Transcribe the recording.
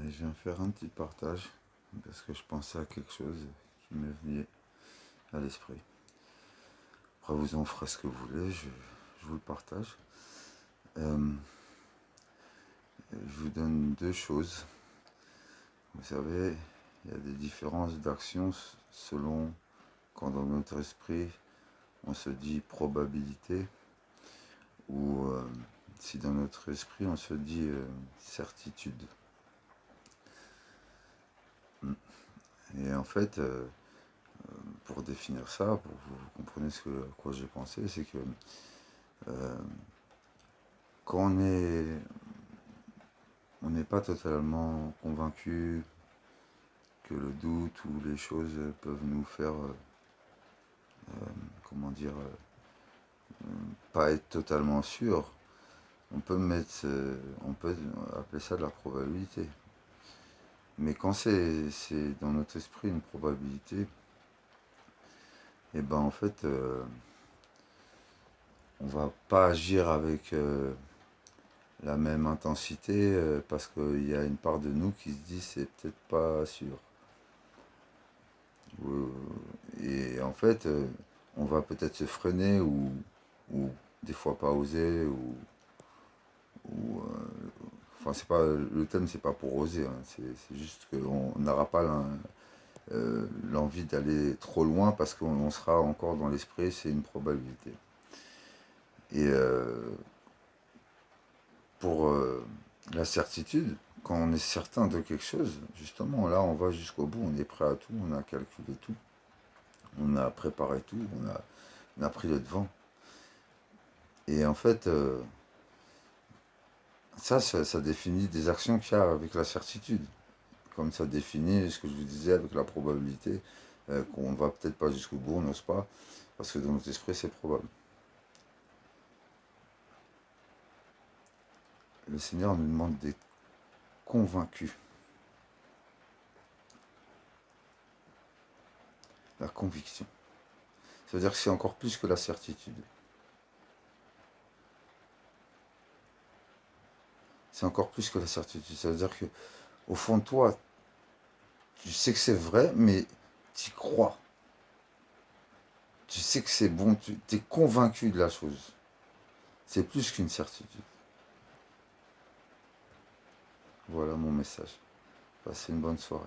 Je viens faire un petit partage parce que je pensais à quelque chose qui m'est venu à l'esprit. Après, vous en ferez ce que vous voulez, je vous le partage. Je vous donne deux choses. Vous savez, il y a des différences d'action selon quand dans notre esprit on se dit probabilité ou si dans notre esprit on se dit certitude. Et en fait, pour définir ça, pour que vous compreniez à quoi j'ai pensé, c'est que quand on n'est pas totalement convaincu que le doute ou les choses peuvent nous faire, comment dire, pas être totalement sûr, on peut appeler ça de la probabilité. Mais quand c'est dans notre esprit une probabilité, et ben en fait, on va pas agir avec la même intensité parce qu'il y a une part de nous qui se dit c'est peut-être pas sûr. Et en fait, on va peut-être se freiner ou des fois pas oser enfin c'est pas le thème, c'est pas pour oser, hein, c'est juste qu'on n'aura pas l'envie d'aller trop loin parce qu'on sera encore dans l'esprit, c'est une probabilité. Et pour la certitude, quand on est certain de quelque chose, justement, là, on va jusqu'au bout, on est prêt à tout, on a calculé tout, on a préparé tout, on a pris le devant. Et en fait, ça définit des actions qu'il y a avec la certitude. Comme ça définit ce que je vous disais avec la probabilité, qu'on ne va peut-être pas jusqu'au bout, on n'ose pas, parce que dans notre esprit, c'est probable. Le Seigneur nous demande d'être convaincus. La conviction. Ça veut dire que c'est encore plus que la certitude. C'est encore plus que la certitude. Ça veut dire que, au fond de toi, tu sais que c'est vrai, mais tu y crois. Tu sais que c'est bon, tu es convaincu de la chose. C'est plus qu'une certitude. Voilà mon message. Passez une bonne soirée.